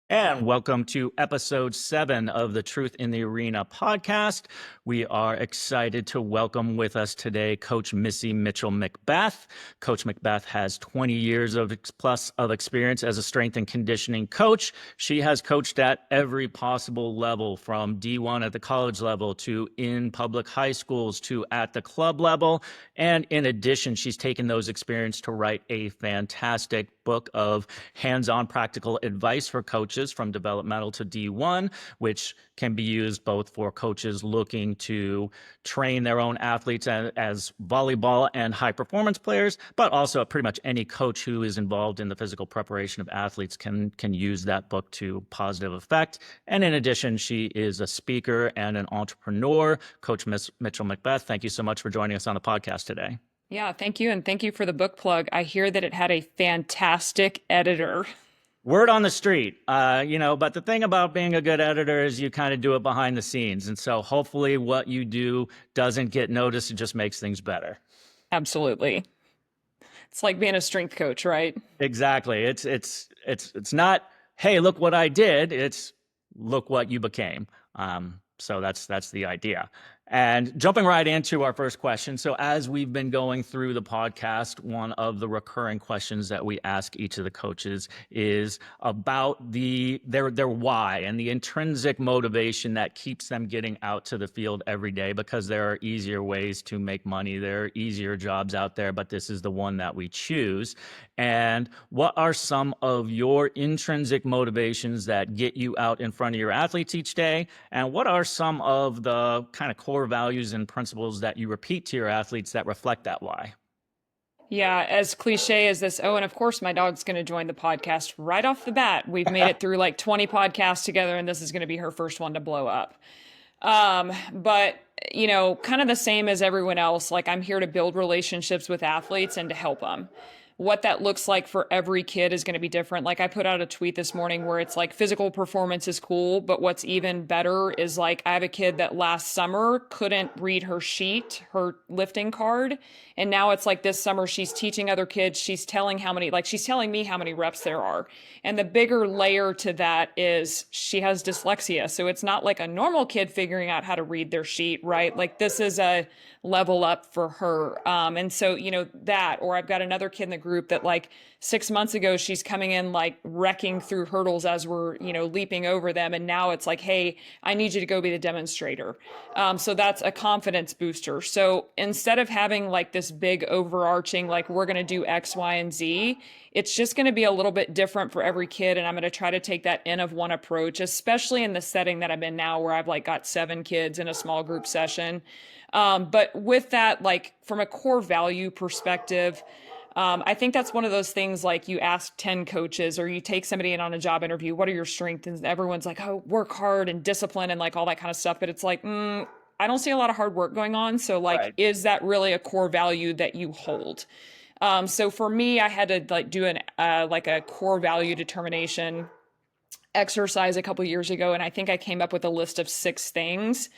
And welcome to episode 7 of the Truth in the Arena podcast. We are excited to welcome with us today Coach Missy Mitchell-McBeth. Coach McBeth has 20 years plus of experience as a strength and conditioning coach. She has coached at every possible level, from D1 at the college level to in public high schools to at the club level. And in addition, she's taken those experiences to write a fantastic book of hands-on practical advice for coaches from developmental to D1, which can be used both for coaches looking to train their own athletes as volleyball and high performance players, but also pretty much any coach who is involved in the physical preparation of athletes can use that book to positive effect. And in addition, she is a speaker and an entrepreneur. Coach Mitchell-McBeth, thank you so much for joining us on the podcast today. Yeah, thank you. And thank you for the book plug. I hear that it had a fantastic editor. Word on the street, but the thing about being a good editor is you kind of do it behind the scenes. And so hopefully what you do doesn't get noticed. It just makes things better. Absolutely. It's like being a strength coach, right? Exactly. It's not, hey, look what I did. It's look what you became. So that's the idea. And jumping right into our first question. So as we've been going through the podcast, one of the recurring questions that we ask each of the coaches is about their why and the intrinsic motivation that keeps them getting out to the field every day, because there are easier ways to make money. There are easier jobs out there, but this is the one that we choose. And what are some of your intrinsic motivations that get you out in front of your athletes each day? And what are some of the kind of core values and principles that you repeat to your athletes that reflect that why? Yeah, as cliche as this, and of course my dog's going to join the podcast right off the bat. We've made it through like 20 podcasts together, and this is going to be her first one to blow up. But kind of the same as everyone else, like I'm here to build relationships with athletes and to help them. What that looks like for every kid is going to be different. Like I put out a tweet this morning where it's like physical performance is cool, but what's even better is like I have a kid that last summer couldn't read her sheet, her lifting card. And now it's like this summer she's teaching other kids. She's telling me how many reps there are. And the bigger layer to that is she has dyslexia. So it's not like a normal kid figuring out how to read their sheet, right? Like this is a level up for her. And so, that, or I've got another kid in the group that like 6 months ago, she's coming in like wrecking through hurdles as we're, leaping over them. And now it's like, hey, I need you to go be the demonstrator. So that's a confidence booster. So instead of having like this big overarching, like we're going to do X, Y, and Z, it's just going to be a little bit different for every kid. And I'm going to try to take that N of one approach, especially in the setting that I'm in now, where I've like got 7 kids in a small group session. But with that, like from a core value perspective, I think that's one of those things, like you ask 10 coaches or you take somebody in on a job interview, what are your strengths? And everyone's like, oh, work hard and discipline and like all that kind of stuff. But it's like, I don't see a lot of hard work going on. So like, right. Is that really a core value that you hold? So for me, I had to like do a core value determination exercise a couple years ago. And I think I came up with a list of 6 things.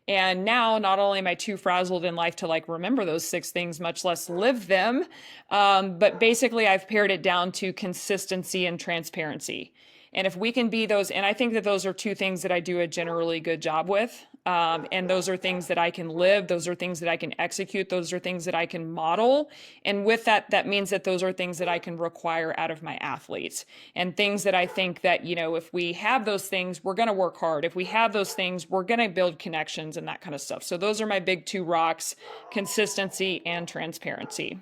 And now not only am I too frazzled in life to like remember those 6 things, much less live them, but basically I've pared it down to consistency and transparency. And if we can be those, and I think that those are 2 things that I do a generally good job with. And those are things that I can live. Those are things that I can execute. Those are things that I can model. And with that, that means that those are things that I can require out of my athletes, and things that I think that, if we have those things, we're going to work hard. If we have those things, we're going to build connections and that kind of stuff. So those are my big 2 rocks: consistency and transparency.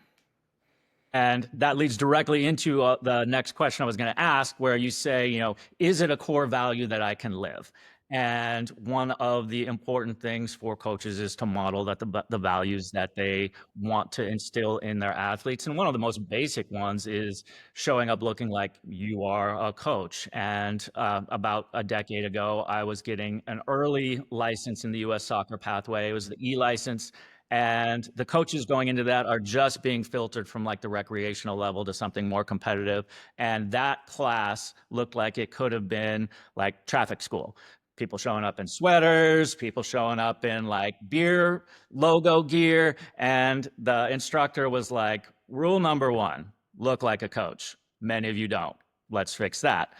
And that leads directly into the next question I was going to ask, where you say, is it a core value that I can live? And one of the important things for coaches is to model that the values that they want to instill in their athletes. And one of the most basic ones is showing up looking like you are a coach. And about a decade ago, I was getting an early license in the U.S. soccer pathway. It was the E-license. And the coaches going into that are just being filtered from like the recreational level to something more competitive. And that class looked like it could have been like traffic school. People showing up in sweaters, people showing up in like beer logo gear. And the instructor was like, rule number 1, look like a coach. Many of you don't. Let's fix that.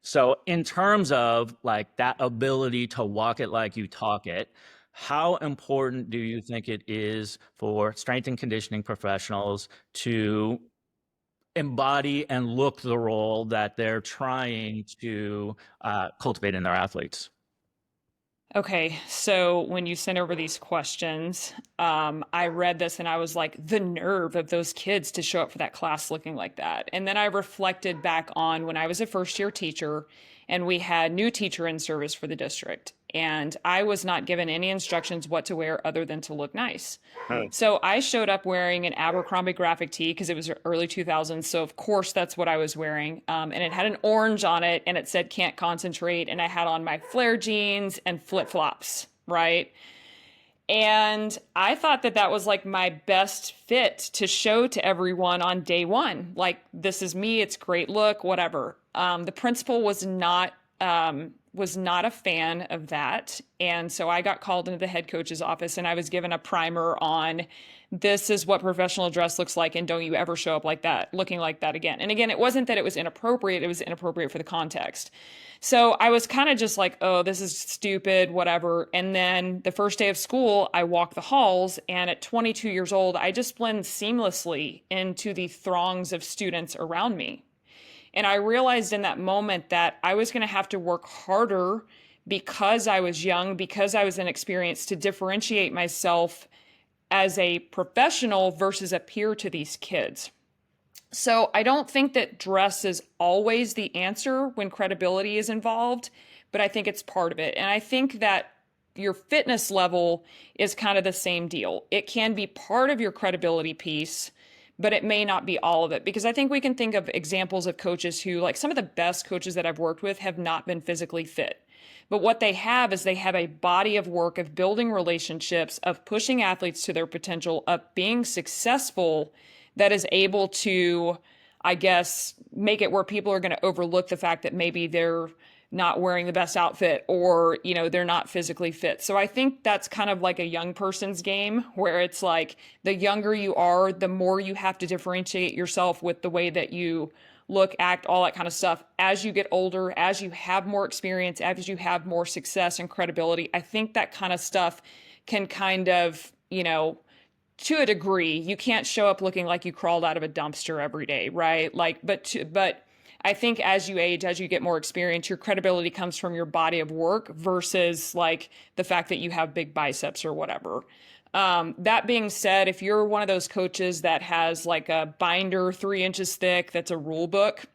So, in terms of like that ability to walk it like you talk it, how important do you think it is for strength and conditioning professionals to embody and look the role that they're trying to cultivate in their athletes? Okay, so when you sent over these questions, I read this and I was like, the nerve of those kids to show up for that class looking like that. And then I reflected back on when I was a first year teacher and we had new teacher in service for the district. And I was not given any instructions what to wear other than to look nice. So I showed up wearing an Abercrombie graphic tee because it was early 2000s. So of course that's what I was wearing. And it had an orange on it and it said can't concentrate. And I had on my flare jeans and flip flops, right? And I thought that that was like my best fit to show to everyone on day one. Like, this is me. It's great look, whatever. The principal was not a fan of that. And so I got called into the head coach's office and I was given a primer on this is what professional dress looks like. And don't you ever show up like that, looking like that again. And again, it wasn't that it was inappropriate. It was inappropriate for the context. So I was kind of just like, oh, this is stupid, whatever. And then the first day of school, I walked the halls. And at 22 years old, I just blend seamlessly into the throngs of students around me. And I realized in that moment that I was going to have to work harder because I was young, because I was inexperienced, to differentiate myself as a professional versus a peer to these kids. So I don't think that dress is always the answer when credibility is involved, but I think it's part of it. And I think that your fitness level is kind of the same deal. It can be part of your credibility piece, but it may not be all of it. Because I think we can think of examples of coaches who, like some of the best coaches that I've worked with, have not been physically fit. But what they have is they have a body of work of building relationships, of pushing athletes to their potential, of being successful, that is able to, I guess, make it where people are going to overlook the fact that maybe they're not wearing the best outfit or, they're not physically fit. So I think that's kind of like a young person's game where it's like the younger you are, the more you have to differentiate yourself with the way that you look, act, all that kind of stuff. As you get older, as you have more experience, as you have more success and credibility, I think that kind of stuff can kind of, to a degree, you can't show up looking like you crawled out of a dumpster every day, right? Like, but I think as you age, as you get more experience, your credibility comes from your body of work versus like the fact that you have big biceps or whatever. That being said, if you're one of those coaches that has like a binder 3 inches thick that's a rule book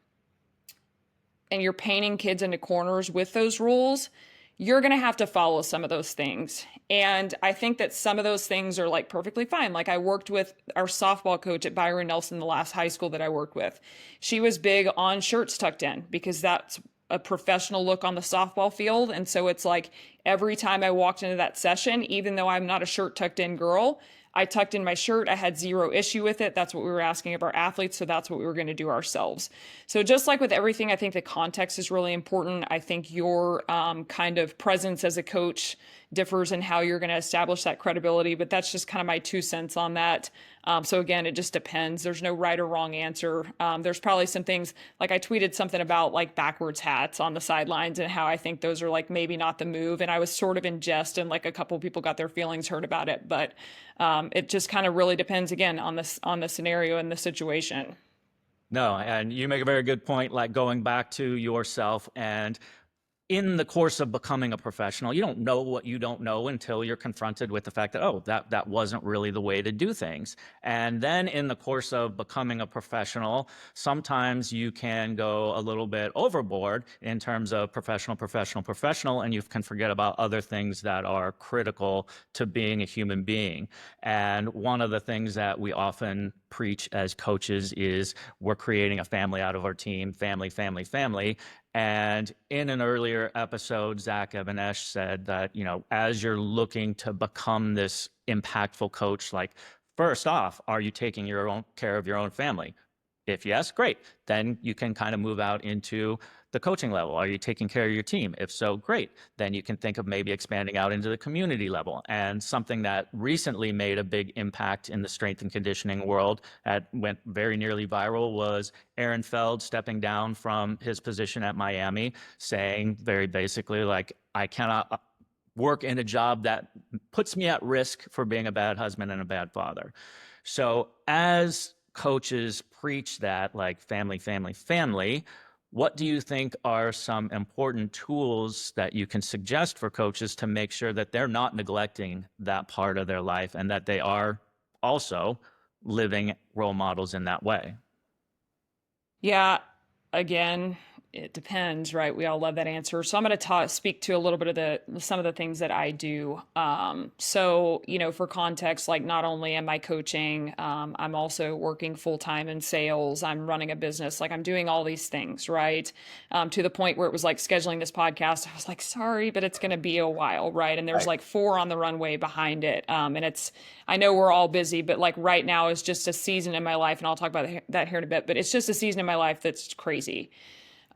and you're painting kids into corners with those rules, you're going to have to follow some of those things. And I think that some of those things are like perfectly fine. Like I worked with our softball coach at Byron Nelson, the last high school that I worked with. She was big on shirts tucked in because that's a professional look on the softball field. And so it's like every time I walked into that session, even though I'm not a shirt tucked in girl, I tucked in my shirt. I had zero issue with it. That's what we were asking of our athletes. So that's what we were going to do ourselves. So just like with everything, I think the context is really important. I think your kind of presence as a coach differs in how you're going to establish that credibility, but that's just kind of my 2 cents on that. So again, it just depends. There's no right or wrong answer. There's probably some things, like I tweeted something about like backwards hats on the sidelines and how I think those are like maybe not the move. And I was sort of in jest and like a couple of people got their feelings hurt about it. But it just kind of really depends again on the scenario and the situation. No, and you make a very good point, like going back to yourself. And in the course of becoming a professional, you don't know what you don't know until you're confronted with the fact that, oh, that wasn't really the way to do things. And then in the course of becoming a professional, sometimes you can go a little bit overboard in terms of professional, and you can forget about other things that are critical to being a human being. And one of the things that we often preach as coaches is we're creating a family out of our team, family. And in an earlier episode, Zach Evanesh said that, as you're looking to become this impactful coach, like first off, are you taking care of your own family? If yes, great. Then you can kind of move out into the coaching level. Are you taking care of your team? If so, great. Then you can think of maybe expanding out into the community level. And something that recently made a big impact in the strength and conditioning world, went very nearly viral, was Aaron Feld stepping down from his position at Miami, saying very basically, like, I cannot work in a job that puts me at risk for being a bad husband and a bad father. So as coaches preach that, like, family, family, family, what do you think are some important tools that you can suggest for coaches to make sure that they're not neglecting that part of their life and that they are also living role models in that way? Yeah, again, it depends, right? We all love that answer. So I'm going to speak to a little bit of some of the things that I do. So, for context, like not only am I coaching, I'm also working full time in sales. I'm running a business. Like I'm doing all these things, right? To the point where it was like scheduling this podcast. I was like, sorry, but it's going to be a while, right? And there's Right. like 4 on the runway behind it. I know we're all busy, but like right now is just a season in my life, and I'll talk about that here in a bit, but it's just a season in my life that's crazy.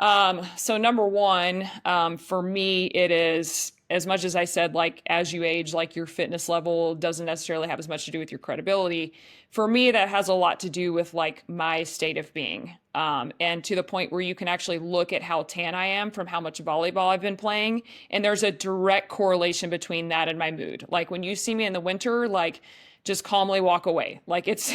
So number one, for me, it is, as much as I said, like as you age, like your fitness level doesn't necessarily have as much to do with your credibility. For me, that has a lot to do with like my state of being. And to the point where you can actually look at how tan I am from how much volleyball I've been playing. And there's a direct correlation between that and my mood. Like when you see me in the winter, like just calmly walk away. Like it's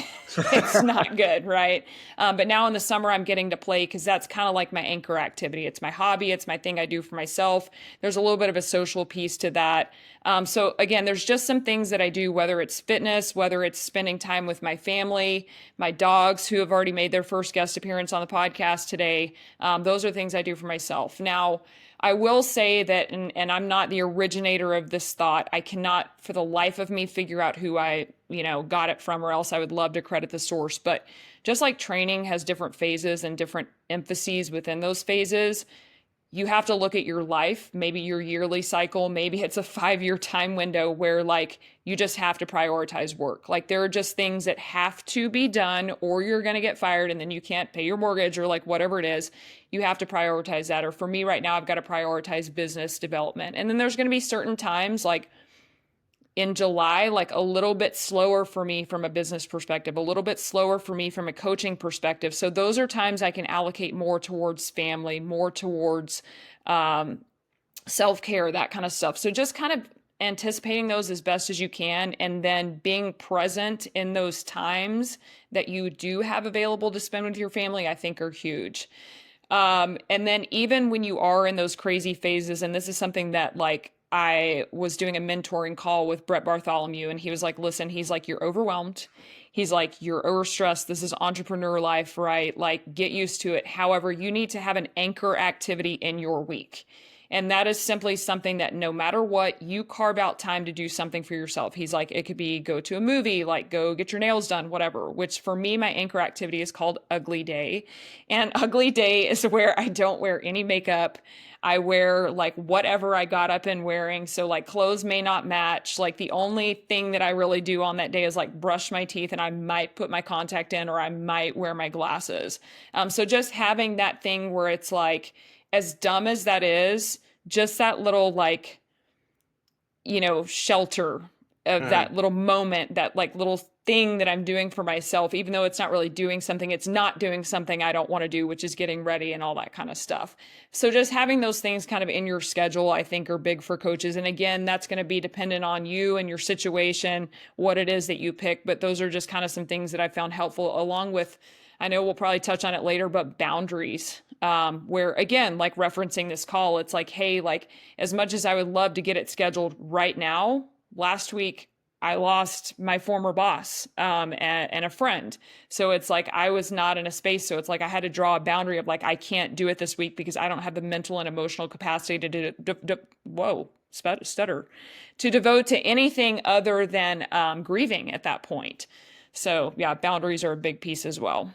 not good, right? But now in the summer, I'm getting to play because that's kind of like my anchor activity. It's my hobby. It's my thing I do for myself. There's a little bit of a social piece to that. So again, there's just some things that I do, whether it's fitness, whether it's spending time with my family, my dogs who have already made their first guest appearance on the podcast today. Those are things I do for myself. Now, I will say that, and I'm not the originator of this thought. I cannot for the life of me figure out who I, got it from, or else I would love to credit the source. But just like training has different phases and different emphases within those phases, you have to look at your life, maybe your yearly cycle, maybe it's a 5-year time window where like you just have to prioritize work. Like there are just things that have to be done or you're going to get fired and then you can't pay your mortgage or like whatever it is. You have to prioritize that. Or for me right now, I've got to prioritize business development. And then there's going to be certain times like in July, like a little bit slower for me from a business perspective, a little bit slower for me from a coaching perspective. So those are times I can allocate more towards family, more towards self-care, that kind of stuff. So just kind of anticipating those as best as you can, and then being present in those times that you do have available to spend with your family, I think are huge. And then even when you are in those crazy phases, and this is something that like I was doing a mentoring call with Brett Bartholomew, and he was like, listen, he's like, you're overwhelmed. He's like, you're overstressed. This is entrepreneur life, right? Like, get used to it. However, you need to have an anchor activity in your week. And that is simply something that no matter what, you carve out time to do something for yourself. He's like, it could be go to a movie, like go get your nails done, whatever, which for me, my anchor activity is called Ugly Day. And Ugly Day is where I don't wear any makeup. I wear like whatever I got up in wearing. So like clothes may not match. Like the only thing that I really do on that day is like brush my teeth, and I might put my contact in or I might wear my glasses. So just having that thing where it's like, as dumb as that is, just that little like, shelter of that little moment, that like little thing that I'm doing for myself, even though it's not really doing something, it's not doing something I don't want to do, which is getting ready and all that kind of stuff. So just having those things kind of in your schedule, I think are big for coaches. And again, that's going to be dependent on you and your situation, what it is that you pick. But those are just kind of some things that I found helpful, along with, I know we'll probably touch on it later, but boundaries, where again, like referencing this call, it's like, hey, like as much as I would love to get it scheduled right now, last week I lost my former boss, and a friend. So it's like, I was not in a space. So it's like, I had to draw a boundary of like, I can't do it this week because I don't have the mental and emotional capacity to stutter, to devote to anything other than, grieving at that point. So yeah, boundaries are a big piece as well.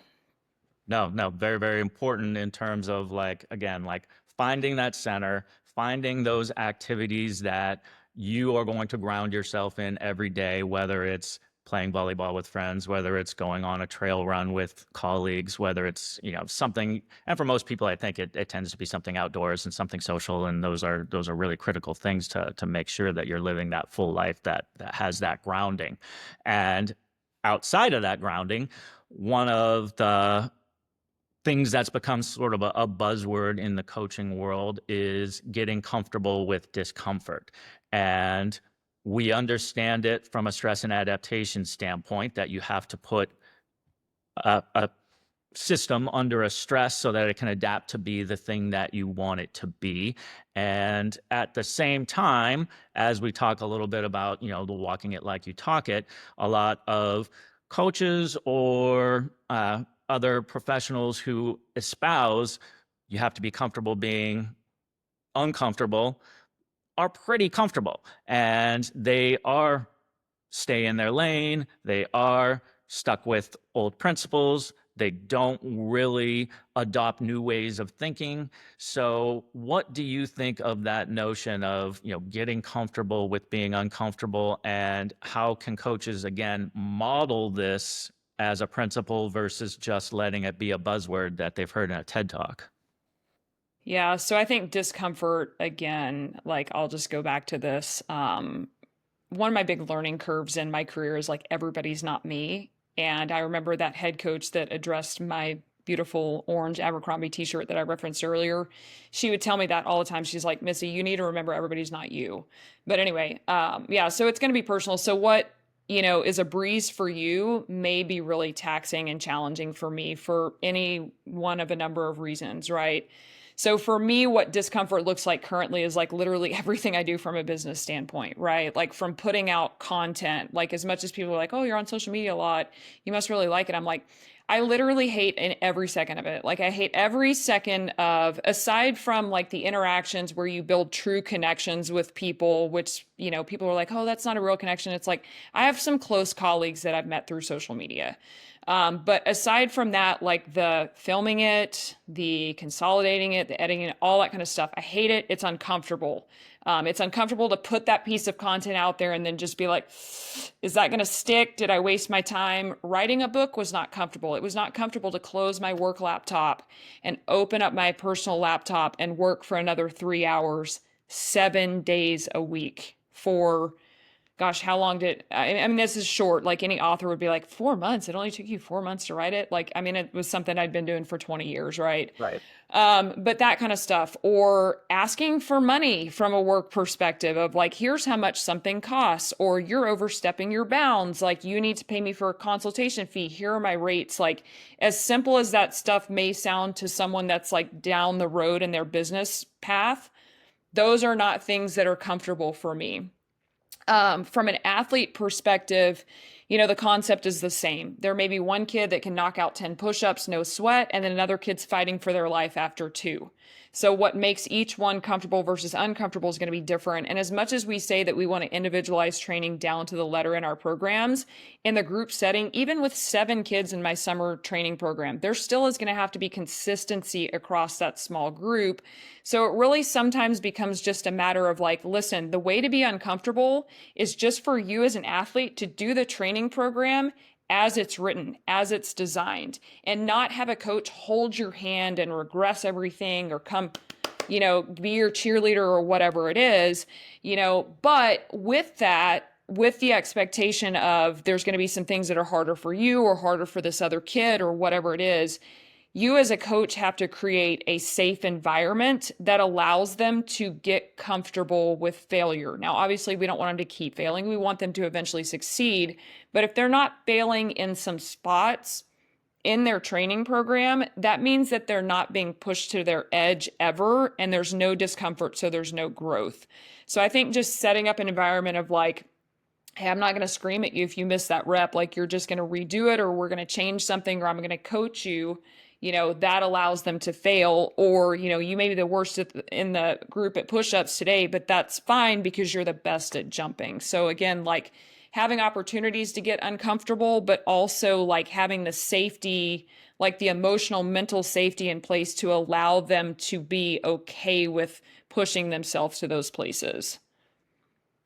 No, very, very important in terms of like, again, like finding that center, finding those activities that you are going to ground yourself in every day, whether it's playing volleyball with friends, whether it's going on a trail run with colleagues, whether it's, something, and for most people, I think it tends to be something outdoors and something social. And those are really critical things to make sure that you're living that full life that has that grounding. And outside of that grounding, one of the things that's become sort of a buzzword in the coaching world is getting comfortable with discomfort. And we understand it from a stress and adaptation standpoint that you have to put a system under a stress so that it can adapt to be the thing that you want it to be. And at the same time, as we talk a little bit about, the walking it like you talk it, a lot of coaches or other professionals who espouse you have to be comfortable being uncomfortable are pretty comfortable, and they are stay in their lane. They are stuck with old principles. They don't really adopt new ways of thinking. So what do you think of that notion of, getting comfortable with being uncomfortable, and how can coaches, again, model this as a principle versus just letting it be a buzzword that they've heard in a TED Talk? Yeah, so I think discomfort, again, like I'll just go back to this. One of my big learning curves in my career is like everybody's not me. And I remember that head coach that addressed my beautiful orange Abercrombie t-shirt that I referenced earlier. She would tell me that all the time. She's like, Missy, you need to remember everybody's not you. But anyway, yeah, so it's going to be personal. So what, is a breeze for you may be really taxing and challenging for me for any one of a number of reasons, right? So for me, what discomfort looks like currently is like literally everything I do from a business standpoint, right? Like from putting out content, like as much as people are like, oh, you're on social media a lot, you must really like it. I'm like, I literally hate in every second of it. Like I hate every second of, aside from like the interactions where you build true connections with people, which, people are like, oh, that's not a real connection. It's like, I have some close colleagues that I've met through social media. But aside from that, like the filming it, the consolidating it, the editing it, all that kind of stuff, I hate it. It's uncomfortable. It's uncomfortable to put that piece of content out there and then just be like, is that going to stick? Did I waste my time? Writing a book was not comfortable. It was not comfortable to close my work laptop and open up my personal laptop and work for another 3 hours, 7 days a week for, gosh, how long I mean, this is short. Like any author would be like, 4 months. It only took you 4 months to write it. Like, I mean, it was something I'd been doing for 20 years, right? Right. But that kind of stuff, or asking for money from a work perspective of like, here's how much something costs, or you're overstepping your bounds. Like you need to pay me for a consultation fee. Here are my rates. Like as simple as that stuff may sound to someone that's like down the road in their business path, those are not things that are comfortable for me. From an athlete perspective, the concept is the same. There may be one kid that can knock out 10 push-ups, no sweat, and then another kid's fighting for their life after 2. So what makes each one comfortable versus uncomfortable is going to be different. And as much as we say that we want to individualize training down to the letter in our programs, in the group setting, even with 7 kids in my summer training program, there still is going to have to be consistency across that small group. So it really sometimes becomes just a matter of like, listen, the way to be uncomfortable is just for you as an athlete to do the training program as it's written, as it's designed, and not have a coach hold your hand and regress everything or come, be your cheerleader or whatever it is, but with that, with the expectation of there's going to be some things that are harder for you or harder for this other kid or whatever it is, you as a coach have to create a safe environment that allows them to get comfortable with failure. Now, obviously, we don't want them to keep failing. We want them to eventually succeed. But if they're not failing in some spots in their training program, that means that they're not being pushed to their edge ever, and there's no discomfort, so there's no growth. So I think just setting up an environment of like, hey, I'm not going to scream at you if you miss that rep, like you're just going to redo it, or we're going to change something, or I'm going to coach you. That allows them to fail. Or, you may be the worst in the group at push-ups today, but that's fine because you're the best at jumping. So again, like having opportunities to get uncomfortable, but also like having the safety, like the emotional, mental safety in place to allow them to be okay with pushing themselves to those places.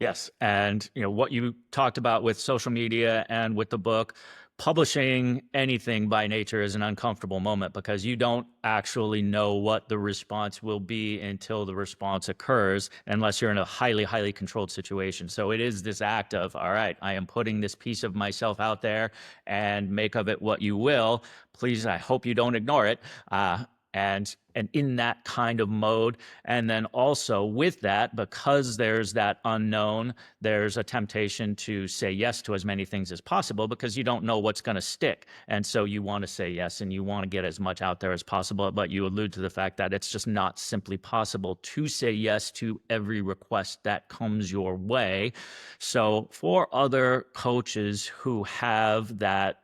Yes. And what you talked about with social media and with the book, publishing anything by nature is an uncomfortable moment because you don't actually know what the response will be until the response occurs, unless you're in a highly, highly controlled situation. So it is this act of, all right, I am putting this piece of myself out there and make of it what you will. Please, I hope you don't ignore it. And in that kind of mode, and then also with that, because there's that unknown, there's a temptation to say yes to as many things as possible because you don't know what's going to stick. And so you want to say yes and you want to get as much out there as possible. But you allude to the fact that it's just not simply possible to say yes to every request that comes your way. So for other coaches who have that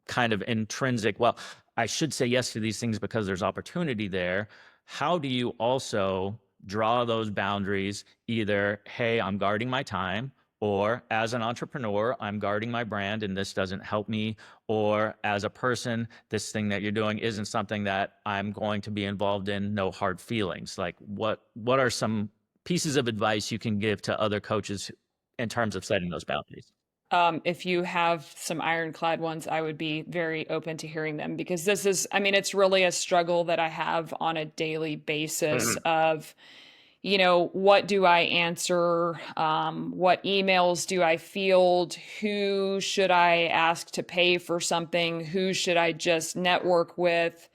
kind of intrinsic, well, I should say yes to these things because there's opportunity there. How do you also draw those boundaries? Either, hey, I'm guarding my time, or as an entrepreneur, I'm guarding my brand and this doesn't help me, or as a person, this thing that you're doing isn't something that I'm going to be involved in, no hard feelings. Like what are some pieces of advice you can give to other coaches in terms of setting those boundaries? If you have some ironclad ones, I would be very open to hearing them because this is, I mean, it's really a struggle that I have on a daily basis of, what do I answer? What emails do I field? Who should I ask to pay for something? Who should I just network with?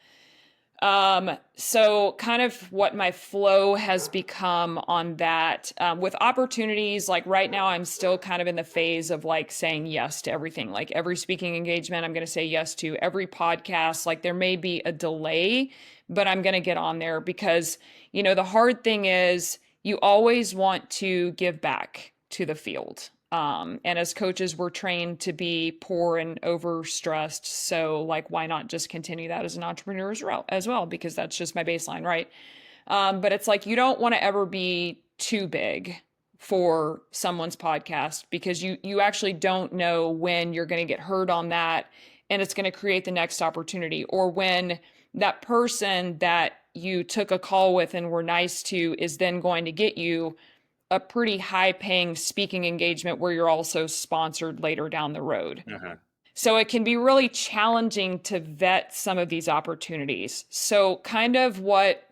So kind of what my flow has become on that, with opportunities, like right now, I'm still kind of in the phase of like saying yes to everything, like every speaking engagement, I'm going to say yes to every podcast. Like there may be a delay, but I'm going to get on there because, the hard thing is you always want to give back to the field. And as coaches, we're trained to be poor and overstressed. So, like, why not just continue that as an entrepreneur as well? Because that's just my baseline, right? But it's like you don't want to ever be too big for someone's podcast because you actually don't know when you're going to get heard on that, and it's going to create the next opportunity, or when that person that you took a call with and were nice to is then going to get you a pretty high paying speaking engagement where you're also sponsored later down the road. Uh-huh. So it can be really challenging to vet some of these opportunities. So kind of what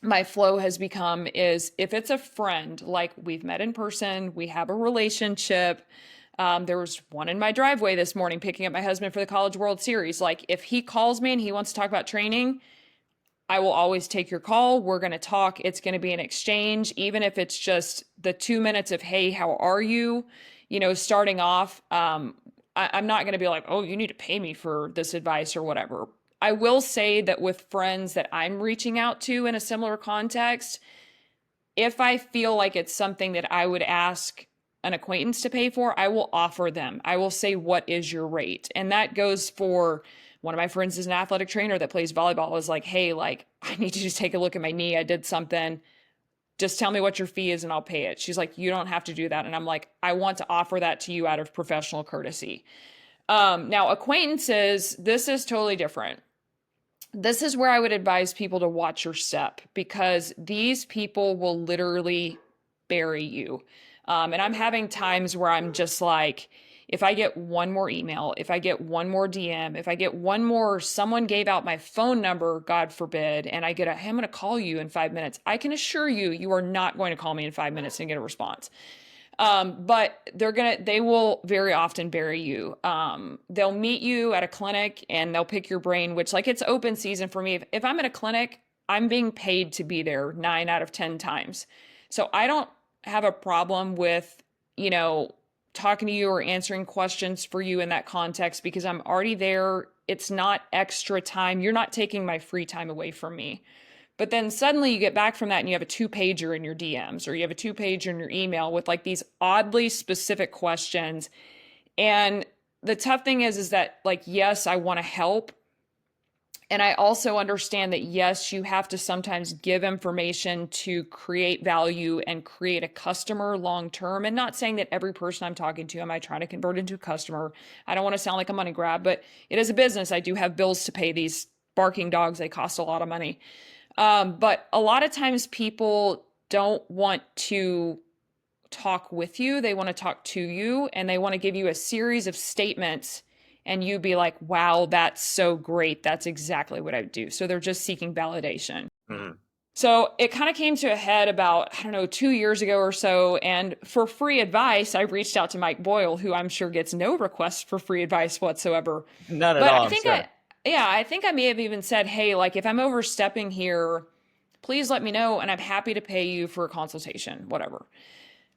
my flow has become is if it's a friend, like we've met in person, we have a relationship. There was one in my driveway this morning picking up my husband for the College World Series. Like if he calls me and he wants to talk about training, I will always take your call. We're going to talk. It's going to be an exchange, even if it's just the 2 minutes of, hey, how are you? Starting off, I'm not going to be like, oh, you need to pay me for this advice or whatever. I will say that with friends that I'm reaching out to in a similar context, if I feel like it's something that I would ask an acquaintance to pay for, I will offer them. I will say, what is your rate? And that goes for one of my friends is an athletic trainer that plays volleyball. I was like, hey, like, I need you to take a look at my knee. I did something. Just tell me what your fee is and I'll pay it. She's like, you don't have to do that. And I'm like, I want to offer that to you out of professional courtesy. Now, acquaintances, this is totally different. This is where I would advise people to watch your step because these people will literally bury you. And I'm having times where I'm just like, if I get one more email, if I get one more DM, if I get one more, someone gave out my phone number, God forbid, and I get I'm going to call you in 5 minutes. I can assure you, you are not going to call me in 5 minutes and get a response. But they will very often bury you. They'll meet you at a clinic and they'll pick your brain, which like it's open season for me. If I'm at a clinic, I'm being paid to be there 9 out of 10 times. So I don't have a problem with, talking to you or answering questions for you in that context because I'm already there. It's not extra time. You're not taking my free time away from me. But then suddenly you get back from that and you have a 2-pager in your DMs or you have a 2-pager in your email with like these oddly specific questions. And the tough thing is that like, yes, I want to help. And I also understand that, yes, you have to sometimes give information to create value and create a customer long term. And not saying that every person I'm talking to, am I trying to convert into a customer? I don't want to sound like a money grab, but it is a business. I do have bills to pay. These barking dogs, they cost a lot of money. But a lot of times people don't want to talk with you. They want to talk to you, and they want to give you a series of statements, and you be like, wow, that's so great. That's exactly what I would do. So they're just seeking validation. Mhm. So it kind of came to a head about, I don't know, 2 years ago or so. And for free advice, I reached out to Mike Boyle, who I'm sure gets no requests for free advice whatsoever. Not at But all, I'm sure. I think I may have even said, hey, like if I'm overstepping here, please let me know. And I'm happy to pay you for a consultation, whatever.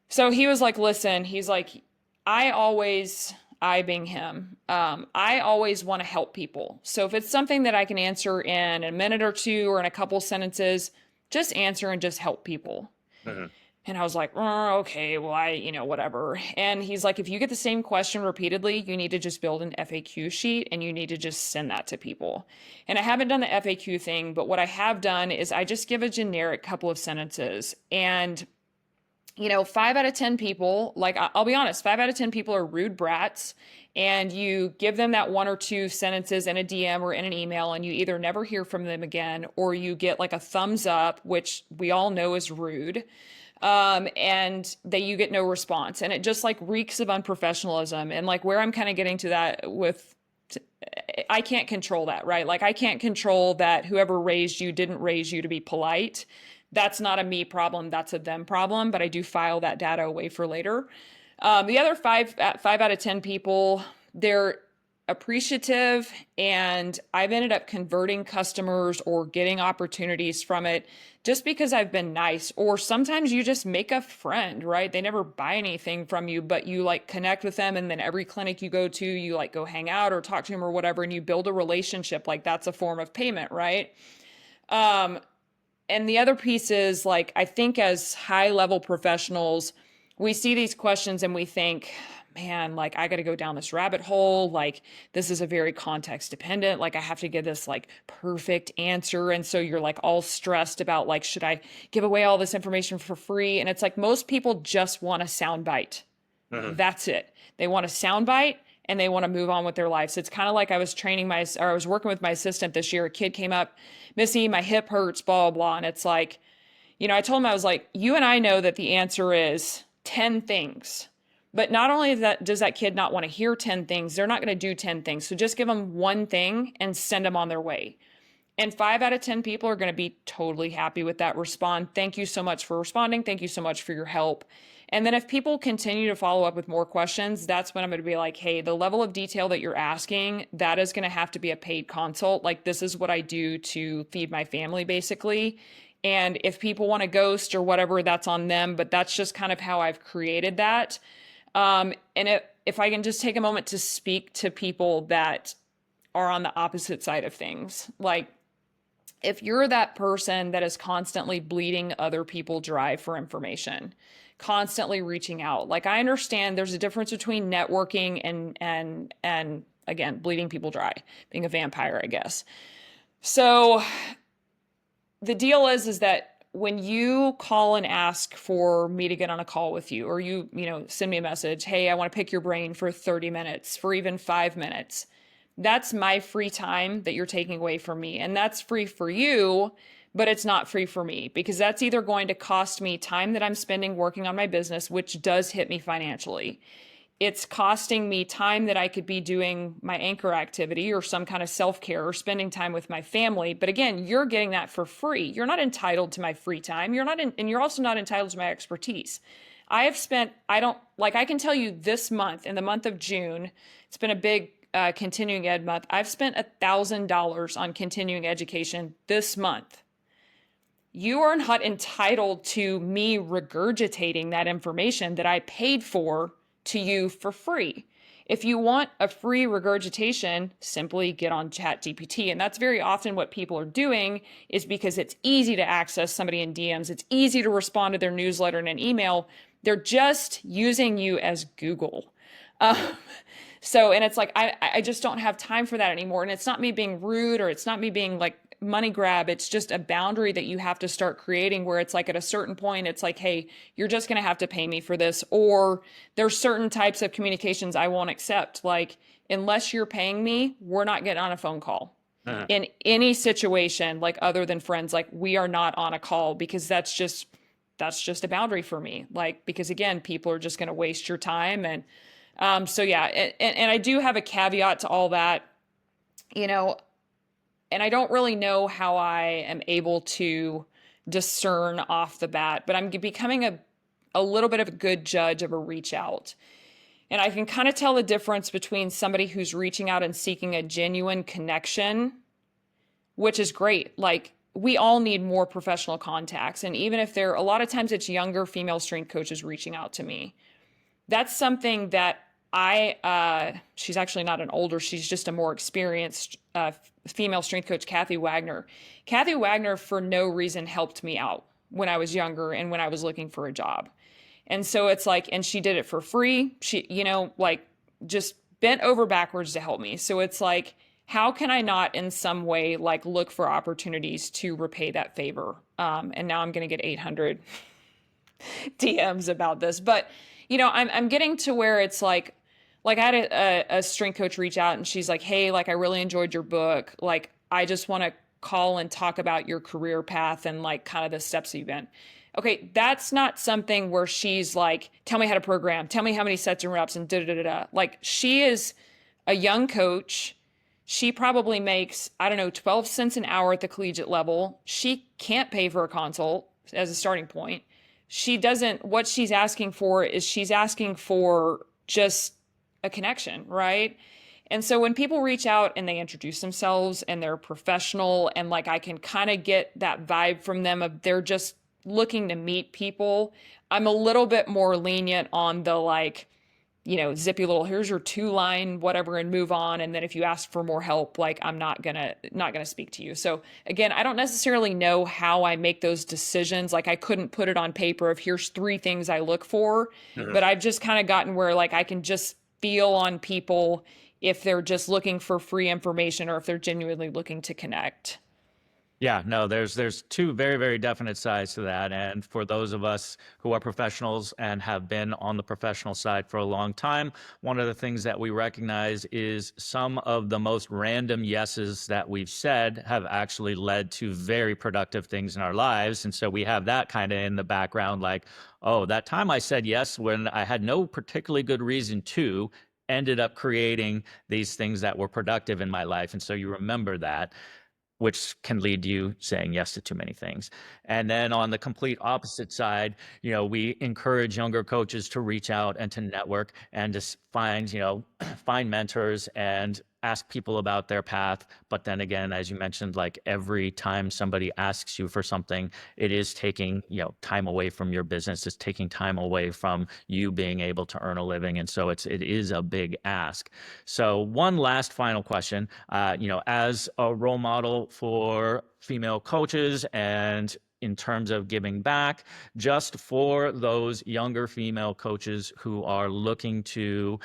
So he was like, listen, he's like, I always, I being him, I always want to help people. So if it's something that I can answer in a minute or two or in a couple sentences, just answer and just help people. Mhm. And I was like, oh, okay, well, whatever. And he's like, if you get the same question repeatedly, you need to just build an FAQ sheet and you need to just send that to people. And I haven't done the FAQ thing, but what I have done is I just give a generic couple of sentences. And 5 out of 10 people, like I'll be honest, 5 out of 10 people are rude brats, and you give them that one or two sentences in a DM or in an email, and you either never hear from them again, or you get like a thumbs up, which we all know is rude, and that you get no response, and it just like reeks of unprofessionalism. And like where I'm kind of getting to that with, I can't control that, right? Like I can't control that whoever raised you didn't raise you to be polite. That's not a me problem. That's a them problem. But I do file that data away for later. The other 5 out of 10 people, they're appreciative, and I've ended up converting customers or getting opportunities from it just because I've been nice. Or sometimes you just make a friend, right? They never buy anything from you, but you like connect with them, and then every clinic you go to, you like go hang out or talk to them or whatever, and you build a relationship. Like that's a form of payment, right? And the other piece is like, I think as high level professionals, we see these questions and we think, man, like I got to go down this rabbit hole. Like this is a very context dependent. Like I have to give this like perfect answer. And so you're like all stressed about like, should I give away all this information for free? And it's like most people just want a sound bite. Mhm. That's it. They want a sound bite and they want to move on with their lives. It's kind of like I was working with my assistant this year. A kid came up, Missy, my hip hurts, blah, blah, blah. And it's like, I told him, I was like, you and I know that the answer is 10 things. But not only that, does that kid not want to hear 10 things, they're not going to do 10 things. So just give them one thing and send them on their way. And 5 out of 10 people are going to be totally happy with that. Respond. Thank you so much for responding. Thank you so much for your help. And then if people continue to follow up with more questions, that's when I'm going to be like, hey, the level of detail that you're asking, that is going to have to be a paid consult. Like this is what I do to feed my family, basically. And if people want to ghost or whatever, that's on them. But that's just kind of how I've created that. And if I can just take a moment to speak to people that are on the opposite side of things, like if you're that person that is constantly bleeding other people dry for information, constantly reaching out, like I understand there's a difference between networking and again, bleeding people dry, being a vampire, I guess. So the deal is that when you call and ask for me to get on a call with you, or you send me a message, hey, I want to pick your brain for 30 minutes, for even 5 minutes, that's my free time that you're taking away from me. And that's free for you, but it's not free for me, because that's either going to cost me time that I'm spending working on my business, which does hit me financially. It's costing me time that I could be doing my anchor activity or some kind of self-care or spending time with my family. But again, you're getting that for free. You're not entitled to my free time. And you're also not entitled to my expertise. I can tell you this month, in the month of June, it's been a big continuing ed month. I've spent $1,000 on continuing education this month. You are not entitled to me regurgitating that information that I paid for to you for free. If you want a free regurgitation, simply get on ChatGPT. And that's very often what people are doing, is because it's easy to access somebody in DMs. It's easy to respond to their newsletter and an email. They're just using you as Google. And it's like, I just don't have time for that anymore. And it's not me being rude, or it's not me being like money grab. It's just a boundary that you have to start creating, where it's like at a certain point, it's like, hey, you're just going to have to pay me for this. Or there's certain types of communications I won't accept. Like, unless you're paying me, we're not getting on a phone call. In any situation, like other than friends, like we are not on a call, because that's just that's just a boundary for me. Like, because again, people are just going to waste your time. And so yeah, and I do have a caveat to all that, you know, and I don't really know how I am able to discern off the bat, but I'm becoming a little bit of a good judge of a reach out. And I can kind of tell the difference between somebody who's reaching out and seeking a genuine connection, which is great. Like, we all need more professional contacts. And even if a lot of times it's younger female strength coaches reaching out to me, that's something that she's actually not an older, she's just a more experienced female strength coach, Kathy Wagner. Kathy Wagner, for no reason, helped me out when I was younger and when I was looking for a job. And so it's like, and she did it for free. She, like, just bent over backwards to help me. So it's like, how can I not in some way like look for opportunities to repay that favor? And now I'm going to get 800 DMs about this, but I'm getting to where it's like I had a strength coach reach out and she's like, hey, like, I really enjoyed your book. Like, I just want to call and talk about your career path and like kind of the steps you've been. Okay, that's not something where she's like, tell me how to program, tell me how many sets and reps and da da da da. Like, she is a young coach. She probably makes, I don't know, 12 cents an hour at the collegiate level. She can't pay for a consult as a starting point. What she's asking for is she's asking for just a connection, right? And so when people reach out and they introduce themselves and they're professional and like I can kind of get that vibe from them of they're just looking to meet people, I'm a little bit more lenient on the like, zippy little, here's your 2-line, whatever, and move on. And then if you ask for more help, like, I'm not gonna speak to you. So again, I don't necessarily know how I make those decisions. Like, I couldn't put it on paper of here's 3 things I look for, but I've just kind of gotten where like I can just feel on people if they're just looking for free information or if they're genuinely looking to connect. Yeah, no, there's 2 very, very definite sides to that. And for those of us who are professionals and have been on the professional side for a long time, one of the things that we recognize is some of the most random yeses that we've said have actually led to very productive things in our lives. And so we have that kind of in the background, like, oh, that time I said yes when I had no particularly good reason to, ended up creating these things that were productive in my life. And so you remember that, which can lead you saying yes to too many things. And then on the complete opposite side, we encourage younger coaches to reach out and to network and just find mentors and ask people about their path. But then again, as you mentioned, like, every time somebody asks you for something, it is taking, time away from your business. It's taking time away from you being able to earn a living. And so it is a big ask. So one last final question, as a role model for female coaches and in terms of giving back, just for those younger female coaches who are looking to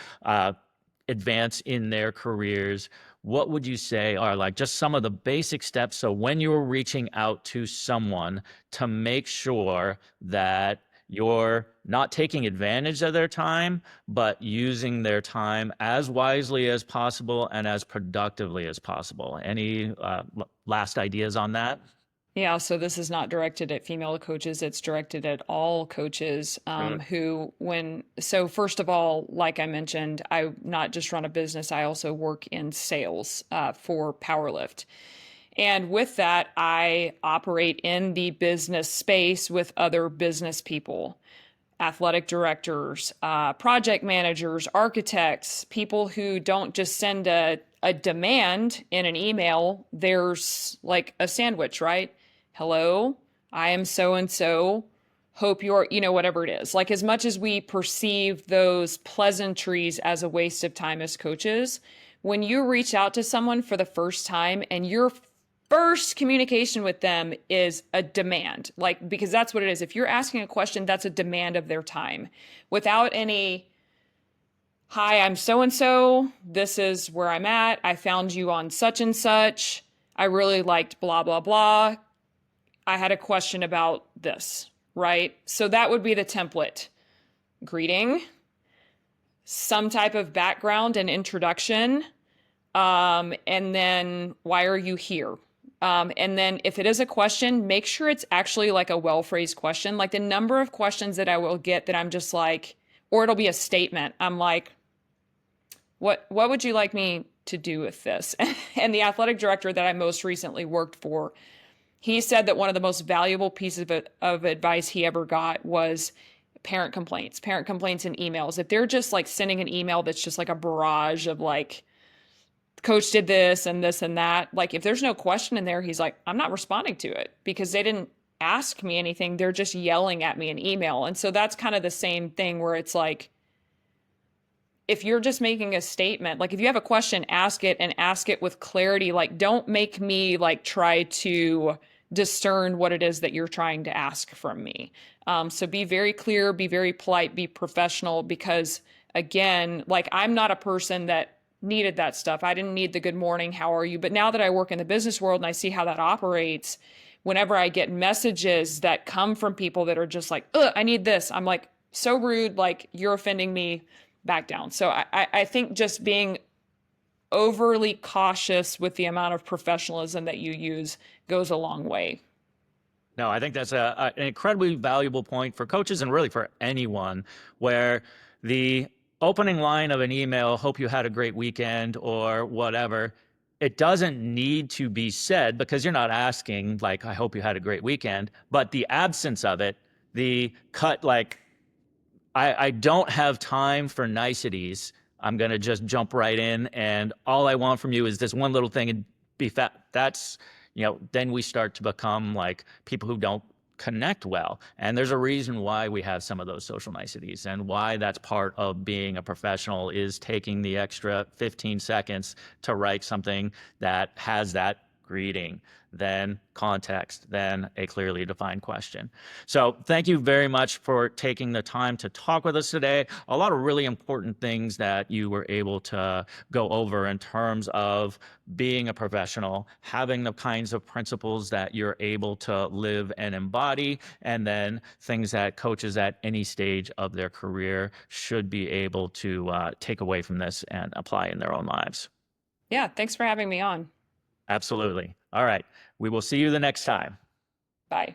advance in their careers, what would you say are like just some of the basic steps? So when you're reaching out to someone, to make sure that you're not taking advantage of their time, but using their time as wisely as possible and as productively as possible. Any last ideas on that? Yeah, so this is not directed at female coaches. It's directed at all coaches so first of all, like I mentioned, I not just run a business, I also work in sales for Powerlift. And with that, I operate in the business space with other business people, athletic directors, project managers, architects, people who don't just send a demand in an email. There's like a sandwich, right? Hello, I am so-and-so. Hope you're, whatever it is. Like, as much as we perceive those pleasantries as a waste of time as coaches, when you reach out to someone for the first time and your first communication with them is a demand, like, because that's what it is. If you're asking a question, that's a demand of their time without any, hi, I'm so-and-so. This is where I'm at. I found you on such and such. I really liked blah, blah, blah. I had a question about this, right? So that would be the template. Greeting, some type of background and introduction, and then why are you here? And then if it is a question, make sure it's actually like a well-phrased question. Like the number of questions that I will get that I'm just like, or it'll be a statement. I'm like, what would you like me to do with this? And the athletic director that I most recently worked for, he said that one of the most valuable pieces of advice he ever got was parent complaints and emails. If they're just like sending an email that's just like a barrage of like, coach did this and this and that, like if there's no question in there, he's like, I'm not responding to it because they didn't ask me anything. They're just yelling at me in email. And so that's kind of the same thing where it's like, if you're just making a statement, like if you have a question, ask it and ask it with clarity. Like, don't make me like try to discern what it is that you're trying to ask from me. So be very clear, be very polite, be professional, because again, like I'm not a person that needed that stuff. I didn't need the good morning, how are you? But now that I work in the business world and I see how that operates, whenever I get messages that come from people that are just like, ugh, I need this, I'm like, so rude, like you're offending me, back down. So I think just being overly cautious with the amount of professionalism that you use goes a long way. No, I think that's an incredibly valuable point for coaches and really for anyone, where the opening line of an email, hope you had a great weekend or whatever, it doesn't need to be said because you're not asking like, I hope you had a great weekend, but the absence of it, the cut, like, I don't have time for niceties. I'm going to just jump right in. And all I want from you is this one little thing and be fat. That's, then we start to become like people who don't connect well. And there's a reason why we have some of those social niceties and why that's part of being a professional is taking the extra 15 seconds to write something that has that greeting, then context, then a clearly defined question. So thank you very much for taking the time to talk with us today. A lot of really important things that you were able to go over in terms of being a professional, having the kinds of principles that you're able to live and embody, and then things that coaches at any stage of their career should be able to take away from this and apply in their own lives. Yeah, thanks for having me on. Absolutely. All right. We will see you the next time. Bye.